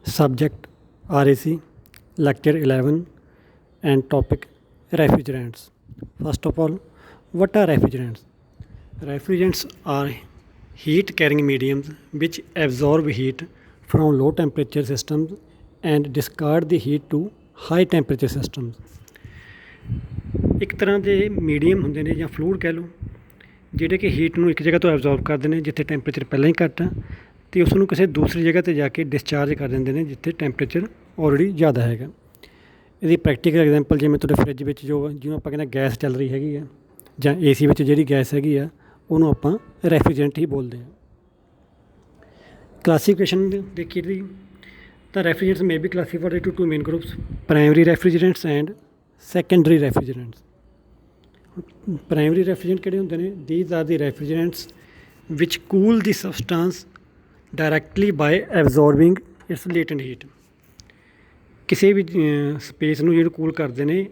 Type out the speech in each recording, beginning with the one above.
Subject RAC, Lecture 11, and topic refrigerants. First of all, what are refrigerants? Refrigerants are heat carrying mediums which absorb heat from low temperature systems and discard the heat to high temperature systems. ਇੱਕ ਤਰ੍ਹਾਂ ਦੇ medium ਹੁੰਦੇ ਨੇ ਜਾਂ fluid ਕਹਿ ਲਓ, ਜਿਹੜੇ ਕਿ ਹੀਟ ਨੂੰ ਇੱਕ ਜਗ੍ਹਾ ਤੋਂ ਐਬਜ਼ੋਰਬ ਕਰਦੇ ਨੇ ਜਿੱਥੇ ਟੈਂਪਰੇਚਰ ਪਹਿਲਾਂ ਹੀ ਘੱਟ ਆ, ਅਤੇ ਉਸ ਨੂੰ ਕਿਸੇ ਦੂਸਰੀ ਜਗ੍ਹਾ 'ਤੇ ਜਾ ਕੇ ਡਿਸਚਾਰਜ ਕਰ ਦਿੰਦੇ ਨੇ ਜਿੱਥੇ ਟੈਂਪਰੇਚਰ ਆਲਰੇਡੀ ਜ਼ਿਆਦਾ ਹੈਗਾ। ਇਹਦੀ ਪ੍ਰੈਕਟੀਕਲ ਐਗਜ਼ਾਮਪਲ ਜਿਵੇਂ ਤੁਹਾਡੇ ਫਰਿੱਜ ਵਿੱਚ ਜਿਵੇਂ ਆਪਾਂ ਕਹਿੰਦੇ ਗੈਸ ਚੱਲ ਰਹੀ ਹੈਗੀ ਆ, ਜਾਂ AC ਵਿੱਚ ਜਿਹੜੀ ਗੈਸ ਹੈਗੀ ਆ ਉਹਨੂੰ ਆਪਾਂ ਰੈਫਰੀਜਰੈਂਟ ਹੀ ਬੋਲਦੇ ਹਾਂ। ਕਲਾਸੀਫਿਕੇਸ਼ਨ ਦੇਖੀਏ ਇਹਦੀ ਤਾਂ refrigerants may be classified into two main groups, primary refrigerants and secondary refrigerants. Primary refrigerant ਕਿਹੜੇ ਹੁੰਦੇ ਨੇ? These are the refrigerants which cool the substance directly by absorbing its latent heat. ਕਿਸੇ ਵੀ ਸਪੇਸ ਨੂੰ ਜਿਹੜਾ ਕੂਲ ਕਰਦੇ ਨੇ,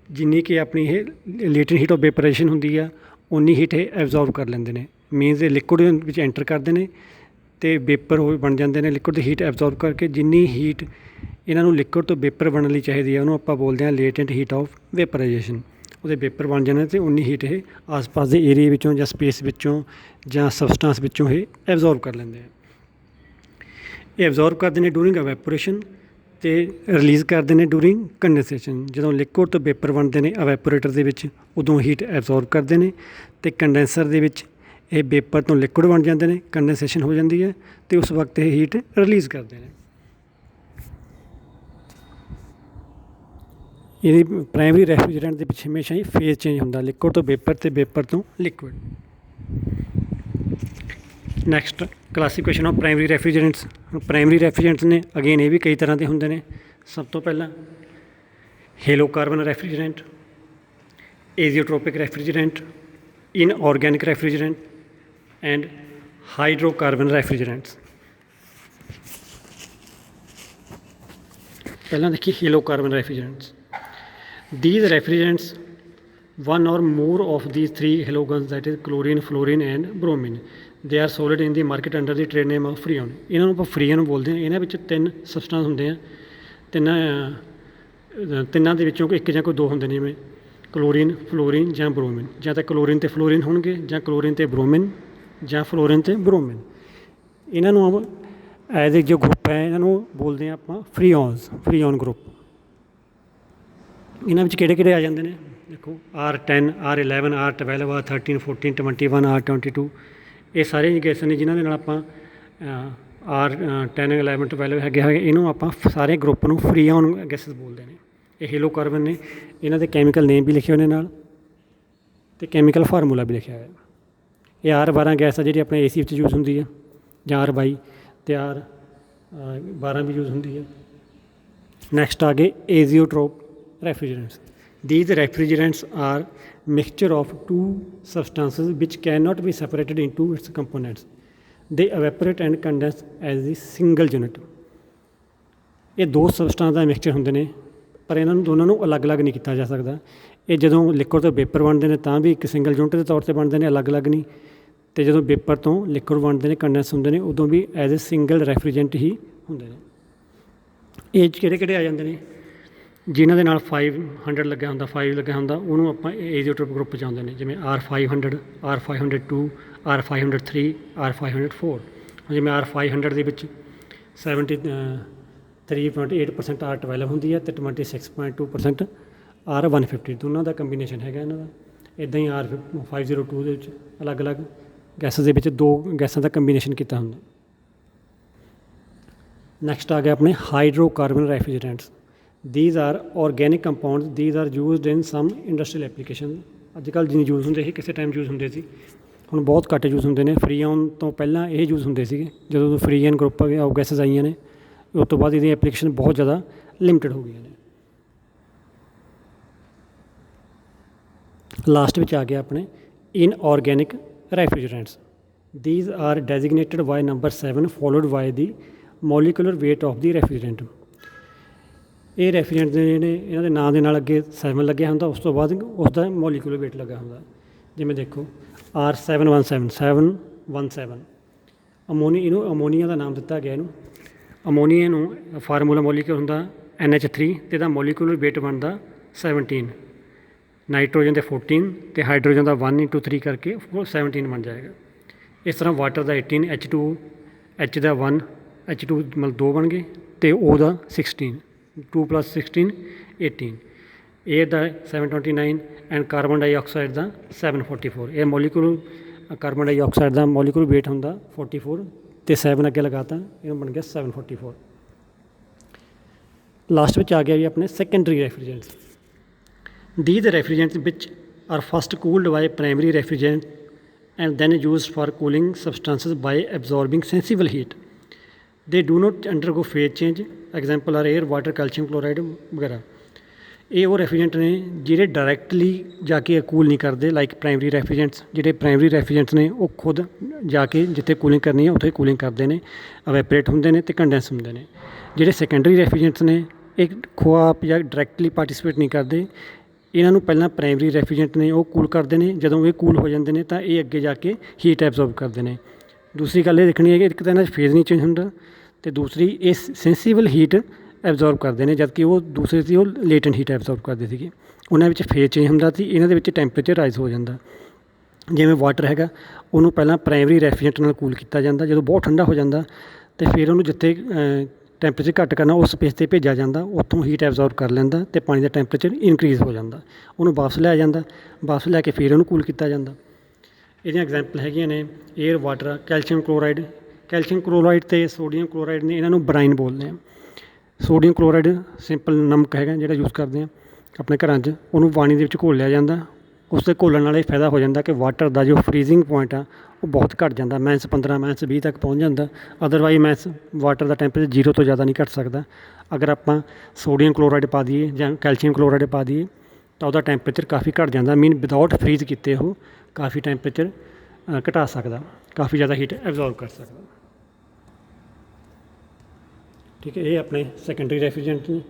ਜਿੰਨੀ ਕਿ ਆਪਣੀ ਇਹ ਲੇਟੈਂਟ ਹੀਟ ਆਫ ਵੇਪਰਾਈਜੇਸ਼ਨ ਹੁੰਦੀ ਆ ਉਨੀ ਹੀਟ ਇਹ ਐਬਜ਼ੋਰਬ ਕਰ ਲੈਂਦੇ ਨੇ। ਮੀਨਸ ਇਹ ਲਿਕੁਇਡ ਵਿੱਚ ਐਂਟਰ ਕਰਦੇ ਨੇ ਅਤੇ ਵੇਪਰ ਹੋ ਬਣ ਜਾਂਦੇ ਨੇ। ਲਿਕੁਇਡ ਦੀ ਹੀਟ ਐਬਜ਼ੋਰਬ ਕਰਕੇ ਜਿੰਨੀ ਹੀਟ ਇਹਨਾਂ ਨੂੰ ਲਿਕੁਇਡ ਤੋਂ ਵੇਪਰ ਬਣਨ ਲਈ ਚਾਹੀਦੀ ਹੈ ਉਹਨੂੰ ਆਪਾਂ ਬੋਲਦੇ ਹਾਂ ਲੇਟੈਂਟ ਹੀਟ ਆਫ ਵੇਪਰਾਈਜੇਸ਼ਨ। ਉਹਦੇ ਵੇਪਰ ਬਣ ਜਾਣੇ ਅਤੇ ਉਨੀ ਹੀਟ ਇਹ ਆਸ ਪਾਸ ਦੇ ਏਰੀਏ ਵਿੱਚੋਂ ਜਾਂ ਸਪੇਸ ਵਿੱਚੋਂ ਜਾਂ ਸਬਸਟੈਂਸ ਵਿੱਚੋਂ ਇਹ ਐਬਜ਼ੋਰਬ ਕਰ ਲੈਂਦੇ ਆ। ਇਹ ਐਬਜ਼ੋਰਬ ਕਰਦੇ ਨੇ ਡੂਰਿੰਗ ਅਵੈਪੋਰੇਸ਼ਨ ਅਤੇ ਰਿਲੀਜ਼ ਕਰਦੇ ਨੇ ਡੂਰਿੰਗ ਕੰਡੈਂਸੇਸ਼ਨ। ਜਦੋਂ ਲਿਕੁਇਡ ਤੋਂ ਵੇਪਰ ਬਣਦੇ ਨੇ ਅਵੈਪੋਰੇਟਰ ਦੇ ਵਿੱਚ ਉਦੋਂ ਹੀਟ ਐਬਜ਼ੋਰਬ ਕਰਦੇ ਨੇ, ਅਤੇ ਕੰਡੈਂਸਰ ਦੇ ਵਿੱਚ ਇਹ ਵੇਪਰ ਤੋਂ ਲਿਕੁਇਡ ਬਣ ਜਾਂਦੇ ਨੇ, ਕੰਡੈਂਸੇਸ਼ਨ ਹੋ ਜਾਂਦੀ ਹੈ ਅਤੇ ਉਸ ਵਕਤ ਇਹ ਹੀਟ ਰਿਲੀਜ਼ ਕਰਦੇ ਨੇ। ਇਹਦੀ ਪ੍ਰਾਇਮਰੀ ਰੈਫਰੀਜਰੈਂਟ ਦੇ ਪਿੱਛੇ ਹਮੇਸ਼ਾ ਹੀ ਫੇਜ਼ ਚੇਂਜ ਹੁੰਦਾ, ਲਿਕੁਇਡ ਤੋਂ ਵੇਪਰ ਅਤੇ ਵੇਪਰ ਤੋਂ liquid. Next classification of primary refrigerants. Primary refrigerants ਨੇ ਅਗੇਨ ਇਹ ਵੀ ਕਈ ਤਰ੍ਹਾਂ ਦੇ ਹੁੰਦੇ ਨੇ। ਸਭ ਤੋਂ ਪਹਿਲਾਂ ਹੈਲੋਕਾਰਬਨ ਰੈਫਰੀਜਰੈਂਟ, ਏਜ਼ੀਓਟ੍ਰੋਪਿਕ ਰੈਫਰੀਜਰੈਂਟ, ਇਨਆਰਗੈਨਿਕ ਰੈਫਰੀਜਰੈਂਟ ਐਂਡ ਹਾਈਡਰੋਕਾਰਬਨ ਰੈਫਰੀਜਰੈਂਟਸ। ਪਹਿਲਾਂ ਦੇਖੀਏ ਹੈਲੋਕਾਰਬਨ ਰੈਫਰੀਜਰੈਂਟਸ। These refrigerants, one or more of these three halogens, that is chlorine, fluorine and bromine, they are sold in the market under the trade name of Freon। ਇਹਨਾਂ ਨੂੰ ਆਪਾਂ Freon ਬੋਲਦੇ ਹਾਂ। ਇਹਨਾਂ ਵਿੱਚ ਤਿੰਨ ਸਬਸਟੈਂਸ ਹੁੰਦੇ ਆ, ਤਿੰਨਾਂ ਦੇ ਵਿੱਚੋਂ ਇੱਕ ਜਾਂ ਕੋਈ ਦੋ ਹੁੰਦੇ ਨੇ, ਜਿਵੇਂ ਕਲੋਰੀਨ, ਫਲੋਰੀਨ ਜਾਂ ਬਰੋਮਿਨ। ਜਾਂ ਤਾਂ ਕਲੋਰੀਨ ਅਤੇ ਫਲੋਰੀਨ ਹੋਣਗੇ, ਜਾਂ ਕਲੋਰੀਨ ਅਤੇ ਬਰੋਮਿਨ, ਜਾਂ ਫਲੋਰੀਨ ਅਤੇ ਬਰੋਮਿਨ। ਇਹਨਾਂ ਨੂੰ ਐਜ਼ ਏ ਜੋ ਗਰੁੱਪ ਹੈ ਇਹਨਾਂ ਨੂੰ ਬੋਲਦੇ ਹਾਂ ਆਪਾਂ ਫਰੀਓਨ ਗਰੁੱਪ। ਇਹਨਾਂ ਵਿੱਚ ਕਿਹੜੇ ਕਿਹੜੇ ਆ ਜਾਂਦੇ ਨੇ ਦੇਖੋ, R10, R11, R12, R13, 14, 21, R22। ਇਹ ਸਾਰੇ ਗੈਸਾਂ ਨੇ ਜਿਨ੍ਹਾਂ ਦੇ ਨਾਲ ਆਪਾਂ R10, 11, 12 ਹੈਗੇ ਇਹਨੂੰ ਆਪਾਂ ਸਾਰੇ ਗਰੁੱਪ ਨੂੰ ਫਰੀਓਨ ਗੈਸਿਸ ਬੋਲਦੇ ਨੇ। ਇਹ ਹੈਲੋਕਾਰਬਨ ਨੇ, ਇਹਨਾਂ ਦੇ ਕੈਮੀਕਲ ਨੇਮ ਵੀ ਲਿਖੇ ਹੋਏ ਨੇ ਨਾਲ, ਅਤੇ ਕੈਮੀਕਲ ਫਾਰਮੂਲਾ ਵੀ ਲਿਖਿਆ ਹੋਇਆ। ਇਹ R12 ਗੈਸ ਆ ਜਿਹੜੀ ਆਪਣੇ AC ਵਿੱਚ ਯੂਜ਼ ਹੁੰਦੀ ਹੈ, ਜਾਂ R22 ਅਤੇ R12 ਵੀ ਯੂਜ਼ ਹੁੰਦੀ ਹੈ। ਨੈਕਸਟ ਆ ਗਏ ਏਜ਼ੀਓਟ੍ਰੋਪ refrigerants. These refrigerants are mixture of two substances which cannot be separated into its components. They evaporate and condense as a single unit. ਇਹ ਦੋ ਸਬਸਟੈਂਸ ਦਾ ਮਿਕਸਚਰ ਹੁੰਦੇ ਨੇ, ਪਰ ਇਹਨਾਂ ਨੂੰ ਦੋਨਾਂ ਨੂੰ ਅਲੱਗ-ਅਲੱਗ ਨਹੀਂ ਕੀਤਾ ਜਾ ਸਕਦਾ। ਇਹ ਜਦੋਂ ਲਿਕੁਇਡ ਤੋਂ ਵੇਪਰ ਬਣਦੇ ਨੇ ਤਾਂ ਵੀ ਇੱਕ ਸਿੰਗਲ ਯੂਨਿਟ ਦੇ ਤੌਰ 'ਤੇ ਬਣਦੇ ਨੇ, ਅਲੱਗ-ਅਲੱਗ ਨਹੀਂ। ਅਤੇ ਜਦੋਂ ਵੇਪਰ ਤੋਂ ਲਿਕੁਇਡ ਬਣਦੇ ਨੇ, ਕੰਡੈਂਸ ਹੁੰਦੇ ਨੇ, ਉਦੋਂ ਵੀ ਐਜ਼ ਏ ਸਿੰਗਲ ਰੈਫਰੀਜਰੈਂਟ ਹੀ ਹੁੰਦੇ ਨੇ। ਇਹ 'ਚ ਕਿਹੜੇ ਆ ਜਾਂਦੇ ਨੇ? ਜਿਨ੍ਹਾਂ ਦੇ ਨਾਲ 500 ਲੱਗਿਆ ਹੁੰਦਾ, 5 ਲੱਗਿਆ ਹੁੰਦਾ, ਉਹਨੂੰ ਆਪਾਂ ਏਜ਼ੀਓਟ੍ਰੋਪ ਗਰੁੱਪ 'ਚ ਆਉਂਦੇ ਨੇ, ਜਿਵੇਂ R500, R502, R503, R504। ਜਿਵੇਂ R500 ਦੇ ਵਿੱਚ 73.8% R12 ਹੁੰਦੀ ਹੈ ਅਤੇ 26.2% R150। ਦੋਨਾਂ ਦਾ ਕੰਬੀਨੇਸ਼ਨ ਹੈਗਾ ਇਹਨਾਂ ਦਾ। ਇੱਦਾਂ ਹੀ R502 ਦੇ ਵਿੱਚ ਅਲੱਗ-ਅਲੱਗ ਗੈਸਾਂ ਦੇ ਵਿੱਚ ਦੋ ਗੈਸਾਂ ਦਾ ਕੰਬੀਨੇਸ਼ਨ ਕੀਤਾ ਹੁੰਦਾ। ਨੈਕਸਟ ਆ ਗਿਆ ਆਪਣੇ hydrocarbon ਰੈਫਰੀਜਰੈਂਟਸ। These are organic compounds. These are used in some industrial application। ਅੱਜ ਕੱਲ੍ਹ ਜਿੰਨੇ ਯੂਜ਼ ਹੁੰਦੇ ਸੀ, ਕਿਸੇ ਟਾਈਮ ਯੂਜ਼ ਹੁੰਦੇ ਸੀ, ਹੁਣ ਬਹੁਤ ਘੱਟ ਯੂਜ਼ ਹੁੰਦੇ ਨੇ। ਫਰੀਓਨ ਤੋਂ ਪਹਿਲਾਂ ਇਹ ਯੂਜ਼ ਹੁੰਦੇ ਸੀਗੇ, ਜਦੋਂ ਫਰੀਓਨ ਗਰੁੱਪ ਆਫ ਗੈਸਸ ਆਈਆਂ ਨੇ ਉਸ ਤੋਂ ਬਾਅਦ ਇਹਦੀਆਂ ਐਪਲੀਕੇਸ਼ਨ ਬਹੁਤ ਜ਼ਿਆਦਾ ਲਿਮਿਟਡ ਹੋ ਗਈਆਂ ਨੇ। ਲਾਸਟ ਵਿੱਚ ਆ ਗਿਆ ਆਪਣੇ ਇਨਆਰਗੈਨਿਕ ਰੈਫਰੀਜਰੈਂਟਸ। These are designated by number 7 followed by the molecular weight of the refrigerant। ਇਹ ਰੈਫਰੀਜਰੈਂਟ ਦੇ ਜਿਹੜੇ ਇਹਨਾਂ ਦੇ ਨਾਂ ਦੇ ਨਾਲ ਅੱਗੇ 7 ਲੱਗਿਆ ਹੁੰਦਾ, ਉਸ ਤੋਂ ਬਾਅਦ ਉਸ ਦਾ ਮੋਲੀਕੂਲਰ ਵੇਟ ਲੱਗਾ ਹੁੰਦਾ। ਜਿਵੇਂ ਦੇਖੋ R717 717 ਇਹਨੂੰ ਅਮੋਨੀਆ ਦਾ ਨਾਮ ਦਿੱਤਾ ਗਿਆ ਇਹਨੂੰ। ਅਮੋਨੀਆ ਨੂੰ ਫਾਰਮੂਲਾ ਮੋਲੀਕੂਲ ਹੁੰਦਾ NH3 ਤੇ ਇਹਦਾ ਮੋਲੀਕੂਲਰ ਵੇਟ ਬਣਦਾ 17, ਨਾਈਟ੍ਰੋਜਨ ਦੇ 14 ਤੇ ਹਾਈਡਰੋਜਨ ਦਾ 1 × 3 ਕਰਕੇ ਉਹ 17 ਬਣ ਜਾਏਗਾ। ਇਸ ਤਰ੍ਹਾਂ ਵਾਟਰ ਦਾ 18, H2, H ਦਾ 1, H2 ਮਤਲਬ 2 ਬਣ ਗਏ ਅਤੇ O ਦਾ 16, 2 + 16 18, ਏਅਰ ਦਾ 729 ਐਂਡ ਕਾਰਬਨ ਡਾਈਆਕਸਾਈਡ ਦਾ 744। ਇਹ ਮੋਲੀਕੂਲ ਕਾਰਬਨ ਡਾਈਆਕਸਾਈਡ ਦਾ ਮੋਲੀਕੂਲ ਵੇਟ ਹੁੰਦਾ 44 ਅਤੇ 7 ਅੱਗੇ ਲਗਾਤਾ, ਇਹਨੂੰ ਬਣ ਗਿਆ 744। ਲਾਸਟ ਵਿੱਚ ਆ ਗਿਆ ਜੀ ਆਪਣੇ secondary ਰੈਫ੍ਰਿਜਰੈਂਟਸ। These refrigerants which are first cooled by primary refrigerant and then used for cooling substances by absorbing sensible heat. They do not undergo phase change. Example are air, water, calcium chloride ਵਗੈਰਾ। ਇਹ ਉਹ ਰੈਫ੍ਰਿਜਰੈਂਟ ਨੇ ਜਿਹੜੇ directly ਜਾ ਕੇ cool ਨਹੀਂ ਕਰਦੇ, like primary ਰੈਫ੍ਰਿਜਰੈਂਟਸ। ਜਿਹੜੇ primary ਰੈਫ੍ਰਿਜਰੈਂਟਸ ਨੇ ਉਹ ਖੁਦ ਜਾ ਕੇ ਜਿੱਥੇ ਕੂਲਿੰਗ ਕਰਨੀ ਹੈ ਉੱਥੇ ਕੂਲਿੰਗ ਕਰਦੇ ਨੇ, ਅਵੈਪਰੇਟ ਹੁੰਦੇ ਨੇ ਅਤੇ ਕੰਡੈਂਸ ਹੁੰਦੇ ਨੇ। ਜਿਹੜੇ ਸੈਕੰਡਰੀ ਰੈਫ੍ਰਿਜਰੈਂਟਸ ਨੇ ਇਹ ਖੁਆਬ ਜਾਂ ਡਾਇਰੈਕਟਲੀ ਪਾਰਟੀਸਪੇਟ ਨਹੀਂ ਕਰਦੇ। ਇਹਨਾਂ ਨੂੰ ਪਹਿਲਾਂ ਪ੍ਰਾਇਮਰੀ ਰੈਫ੍ਰਿਜਰੈਂਟ ਨੇ ਉਹ ਕੂਲ ਕਰਦੇ ਨੇ, ਜਦੋਂ ਇਹ ਕੂਲ ਹੋ ਜਾਂਦੇ ਨੇ ਤਾਂ ਇਹ ਅੱਗੇ ਜਾ ਕੇ ਹੀਟ ਐਬਜ਼ੋਰਬ ਕਰਦੇ ਨੇ। ਦੂਸਰੀ ਗੱਲ ਇਹ ਦੇਖਣੀ ਹੈ ਕਿ ਇੱਕ ਤਾਂ ਇਹਨਾਂ 'ਚ ਫੇਜ਼ ਨਹੀਂ ਚੇਂਜ ਹੁੰਦਾ ਅਤੇ ਦੂਸਰੀ ਇਹ ਸੈਂਸੀਬਲ ਹੀਟ ਐਬਜ਼ੋਰਬ ਕਰਦੇ ਨੇ, ਜਦਕਿ ਉਹ ਦੂਸਰੇ ਸੀ ਉਹ ਲੇਟੈਂਟ ਹੀਟ ਐਬਜ਼ੋਰਬ ਕਰਦੇ ਸੀਗੇ। ਉਹਨਾਂ ਵਿੱਚ ਫੇਜ਼ ਚੇਂਜ ਹੁੰਦਾ ਸੀ, ਇਹਨਾਂ ਦੇ ਵਿੱਚ ਟੈਂਪਰੇਚਰ ਰਾਈਜ਼ ਹੋ ਜਾਂਦਾ। ਜਿਵੇਂ ਵਾਟਰ ਹੈਗਾ ਉਹਨੂੰ ਪਹਿਲਾਂ ਪ੍ਰਾਇਮਰੀ ਰੈਫ੍ਰਿਜਰੈਂਟ ਨਾਲ ਕੂਲ ਕੀਤਾ ਜਾਂਦਾ, ਜਦੋਂ ਬਹੁਤ ਠੰਡਾ ਹੋ ਜਾਂਦਾ ਅਤੇ ਫਿਰ ਉਹਨੂੰ ਜਿੱਥੇ ਟੈਂਪਰੇਚਰ ਘੱਟ ਕਰਨਾ ਉਸ ਸਪੇਸ 'ਤੇ ਭੇਜਿਆ ਜਾਂਦਾ, ਉੱਥੋਂ ਹੀਟ ਐਬਜ਼ੋਰਬ ਕਰ ਲੈਂਦਾ ਅਤੇ ਪਾਣੀ ਦਾ ਟੈਂਪਰੇਚਰ ਇਨਕਰੀਜ਼ ਹੋ ਜਾਂਦਾ। ਉਹਨੂੰ ਵਾਪਸ ਲਿਆਇਆ ਜਾਂਦਾ, ਵਾਪਸ ਲੈ ਕੇ ਫਿਰ ਉਹਨੂੰ ਕੂਲ ਕੀਤਾ ਜਾਂਦਾ। ਇਹਦੀਆਂ ਐਗਜ਼ਾਮਪਲ ਹੈਗੀਆਂ ਨੇ air, water, calcium chloride. Calcium chloride ਅਤੇ ਸੋਡੀਅਮ ਕਲੋਰਾਈਡ ਨੇ, ਇਹਨਾਂ ਨੂੰ ਬਰਾਈਨ ਬੋਲਦੇ ਆ। ਸੋਡੀਅਮ ਕਲੋਰਾਈਡ ਸਿੰਪਲ ਨਮਕ ਹੈਗਾ ਜਿਹੜਾ ਯੂਜ਼ ਕਰਦੇ ਆ ਆਪਣੇ ਘਰਾਂ 'ਚ, ਉਹਨੂੰ ਪਾਣੀ ਦੇ ਵਿੱਚ ਘੋਲ ਲਿਆ ਜਾਂਦਾ। ਉਸ ਦੇ ਘੋਲਣ ਨਾਲ ਇਹ ਫਾਇਦਾ ਹੋ ਜਾਂਦਾ ਕਿ ਵਾਟਰ ਦਾ ਜੋ ਫਰੀਜ਼ਿੰਗ ਪੁਆਇੰਟ ਆ ਉਹ ਬਹੁਤ ਘੱਟ ਜਾਂਦਾ, -15 -20 ਤੱਕ ਪਹੁੰਚ ਜਾਂਦਾ। ਅਦਰਵਾਈਜ਼ ਵਾਟਰ ਦਾ ਟੈਂਪਰੇਚਰ 0 ਤੋਂ ਜ਼ਿਆਦਾ ਨਹੀਂ ਘੱਟ ਸਕਦਾ। ਅਗਰ ਆਪਾਂ ਸੋਡੀਅਮ ਕਲੋਰਾਈਡ ਪਾ ਦਈਏ ਜਾਂ ਕੈਲਸ਼ੀਅਮ ਕਲੋਰਾਈਡ ਪਾ ਦਈਏ ਤਾਂ ਉਹਦਾ ਟੈਂਪਰੇਚਰ ਕਾਫੀ ਘੱਟ ਜਾਂਦਾ। ਵਿਦਆਊਟ ਫਰੀਜ਼ ਕੀਤੇ ਉਹ ਕਾਫੀ ਟੈਂਪਰੇਚਰ ਘਟਾ ਸਕਦਾ, ਕਾਫੀ ਜ਼ਿਆਦਾ ਹੀਟ ਐਬਜ਼ੋਰਬ ਕਰ ਸਕਦਾ। ਠੀਕ ਹੈ, ਇਹ ਆਪਣੇ ਸੈਕੰਡਰੀ ਰੈਫ੍ਰਿਜਰੈਂਟ ਨੇ।